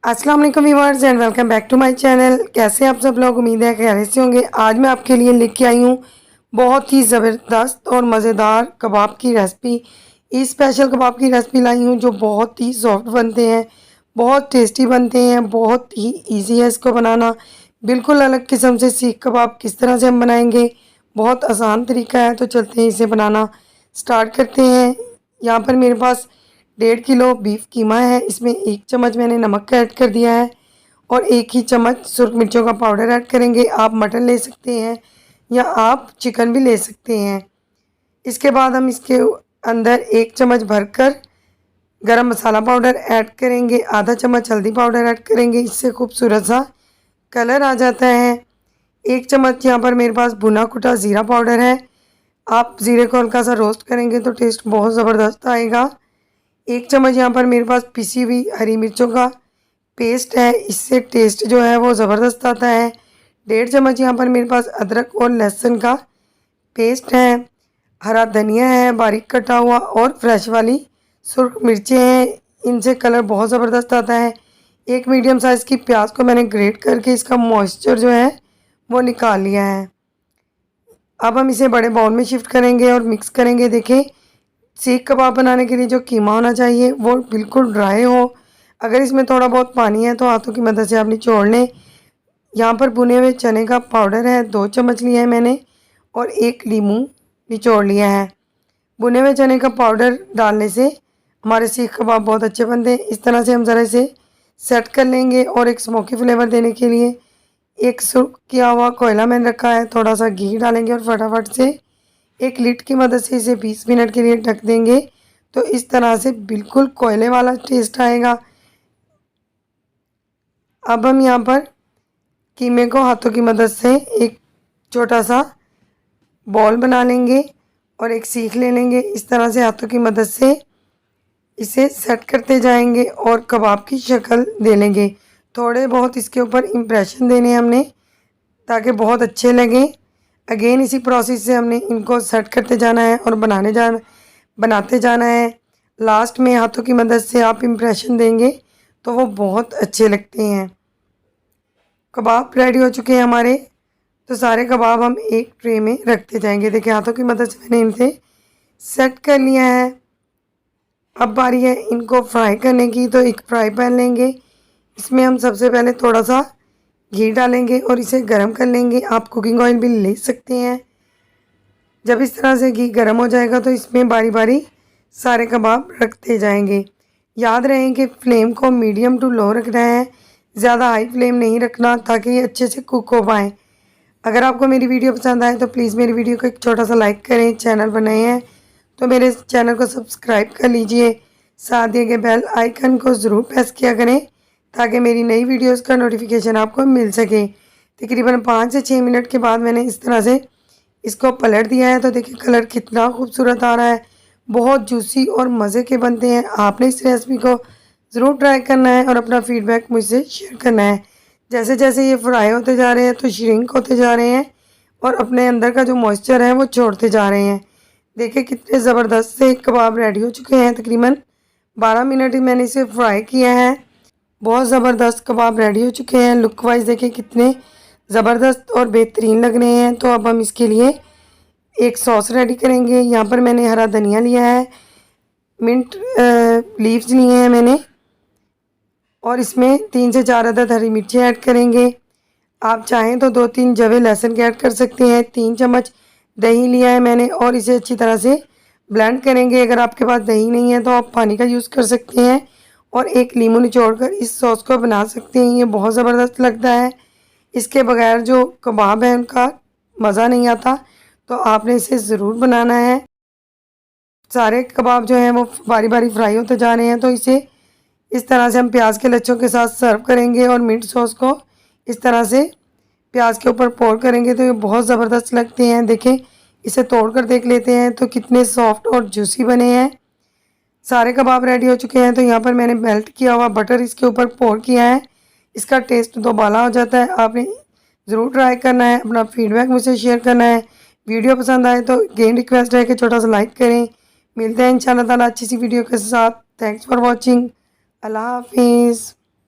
अस्सलाम वालेकुम viewers and welcome back to my channel. कैसे आप सब लोग, उम्मीद है खैरियत से होंगे। आज मैं आपके लिए लेके आई हूँ बहुत ही ज़बरदस्त और मज़ेदार कबाब की रेसिपी। इस स्पेशल कबाब की रेसिपी लाई हूँ जो बहुत ही सॉफ्ट बनते हैं, बहुत टेस्टी बनते हैं, बहुत ही ईजी है इसको बनाना। बिल्कुल अलग किस्म से सीख कबाब किस तरह से हम बनाएंगे, बहुत आसान तरीका है। तो चलते हैं इसे बनाना स्टार्ट करते हैं। यहाँ पर मेरे पास 1.5 किलो बीफ कीमा है। इसमें 1 चम्मच मैंने नमक का ऐड कर दिया है और 1 ही चम्मच सुरख मिर्चों का पाउडर ऐड करेंगे। आप मटन ले सकते हैं या आप चिकन भी ले सकते हैं। इसके बाद हम इसके अंदर 1 चम्मच भरकर गरम मसाला पाउडर ऐड करेंगे, आधा चम्मच हल्दी पाउडर ऐड करेंगे, इससे खूबसूरत सा कलर आ जाता है। 1 चम्मच यहाँ पर मेरे पास भुना कुटा ज़ीरा पाउडर है। आप ज़ीरे को हल्का सा रोस्ट करेंगे तो टेस्ट बहुत ज़बरदस्त आएगा। 1 चम्मच यहाँ पर मेरे पास पिसी हुई हरी मिर्चों का पेस्ट है, इससे टेस्ट जो है वो ज़बरदस्त आता है। 1.5 चम्मच यहाँ पर मेरे पास अदरक और लहसुन का पेस्ट है। हरा धनिया है बारीक कटा हुआ और फ्रेश वाली सुर्ख मिर्चें हैं, इनसे कलर बहुत ज़बरदस्त आता है। 1 मीडियम साइज़ की प्याज को मैंने ग्रेट करके इसका मॉइस्चर जो है वो निकाल लिया है। अब हम इसे बड़े बाउल में शिफ्ट करेंगे और मिक्स करेंगे। देखें, सीख कबाब बनाने के लिए जो कीमा होना चाहिए वो बिल्कुल ड्राई हो। अगर इसमें थोड़ा बहुत पानी है तो हाथों की मदद से आप निचोड़ लें। यहाँ पर भुने हुए चने का पाउडर है, 2 चम्मच लिया है मैंने और 1 लीमू निचोड़ लिया है। भुने हुए चने का पाउडर डालने से हमारे सीख कबाब बहुत अच्छे बनते हैं। इस तरह से हम ज़रा इसे सेट कर लेंगे और एक स्मोकी फ्लेवर देने के लिए एक सुर्ख किया हुआ कोयला मैंने रखा है, थोड़ा सा घी डालेंगे और फटाफट से एक लिड की मदद से इसे 20 मिनट के लिए ढक देंगे। तो इस तरह से बिल्कुल कोयले वाला टेस्ट आएगा। अब हम यहाँ पर कीमे को हाथों की मदद से एक छोटा सा बॉल बना लेंगे और एक सीख ले लेंगे। इस तरह से हाथों की मदद से इसे सेट करते जाएंगे और कबाब की शक्ल दे लेंगे। थोड़े बहुत इसके ऊपर इम्प्रेशन देने हमने ताकि बहुत अच्छे लगें। अगेन इसी प्रोसेस से हमने इनको सेट करते जाना है और बनाते जाना है। लास्ट में हाथों की मदद से आप इम्प्रेशन देंगे तो वो बहुत अच्छे लगते हैं। कबाब रेडी हो चुके हैं हमारे, तो सारे कबाब हम एक ट्रे में रखते जाएंगे। देखिए, हाथों की मदद से मैंने इनसे सेट कर लिया है। अब बारी है इनको फ्राई करने की, तो एक फ्राई पैन लेंगे। इसमें हम सबसे पहले थोड़ा सा घी डालेंगे और इसे गर्म कर लेंगे। आप कुकिंग ऑयल भी ले सकते हैं। जब इस तरह से घी गर्म हो जाएगा तो इसमें बारी बारी सारे कबाब रखते जाएंगे। याद रहे कि फ्लेम को मीडियम टू लो रखना है, ज़्यादा हाई फ्लेम नहीं रखना ताकि ये अच्छे से कुक हो पाएँ। अगर आपको मेरी वीडियो पसंद आए तो प्लीज़ मेरी वीडियो को एक छोटा सा लाइक करें। चैनल पर नए हैं तो मेरे चैनल को सब्सक्राइब कर लीजिए। साथ दिए गए बेल आइकन को ज़रूर प्रेस किया करें ताकि मेरी नई वीडियोस का नोटिफिकेशन आपको मिल सके। तकरीबन 5 से 6 मिनट के बाद मैंने इस तरह से इसको पलट दिया है, तो देखिए कलर कितना खूबसूरत आ रहा है। बहुत जूसी और मज़े के बनते हैं। आपने इस रेसिपी को ज़रूर ट्राई करना है और अपना फीडबैक मुझसे शेयर करना है। जैसे जैसे ये फ्राई होते जा रहे हैं तो श्रिंक होते जा रहे हैं और अपने अंदर का जो मॉइस्चर है वो छोड़ते जा रहे हैं। देखिए कितने ज़बरदस्त से कबाब रेडी हो चुके हैं। तकरीबन 12 मिनट ही मैंने इसे फ्राई किया है। बहुत ज़बरदस्त कबाब रेडी हो चुके हैं। लुक वाइज देखिए कितने ज़बरदस्त और बेहतरीन लग रहे हैं। तो अब हम इसके लिए एक सॉस रेडी करेंगे। यहाँ पर मैंने हरा धनिया लिया है, मिंट लीव्स लिए हैं मैंने और इसमें 3 से 4 अदद हरी मिर्ची ऐड करेंगे। आप चाहें तो 2-3 जवे लहसुन के ऐड कर सकते हैं। 3 चम्मच दही लिया है मैंने और इसे अच्छी तरह से ब्लेंड करेंगे। अगर आपके पास दही नहीं है तो आप पानी का यूज़ कर सकते हैं और 1 नींबू निचोड़कर इस सॉस को बना सकते हैं। ये बहुत ज़बरदस्त लगता है। इसके बगैर जो कबाब है उनका मज़ा नहीं आता, तो आपने इसे ज़रूर बनाना है। सारे कबाब जो हैं वो बारी बारी फ्राई होते जा रहे हैं, तो इसे इस तरह से हम प्याज के लच्छों के साथ सर्व करेंगे और मिंट सॉस को इस तरह से प्याज के ऊपर पोर करेंगे तो ये बहुत ज़बरदस्त लगते हैं। देखें, इसे तोड़ कर देख लेते हैं तो कितने सॉफ्ट और जूसी बने हैं। सारे कबाब रेडी हो चुके हैं। तो यहाँ पर मैंने मेल्ट किया हुआ बटर इसके ऊपर पोर किया है। इसका टेस्ट दोबाला हो जाता है। आपने ज़रूर ट्राई करना है, अपना फीडबैक मुझसे शेयर करना है। वीडियो पसंद आए तो अगेन रिक्वेस्ट है कि छोटा सा लाइक करें। मिलते हैं इंशाल्लाह ताला अच्छी सी वीडियो के साथ। Thanks for watching. अल्लाह हाफिज़।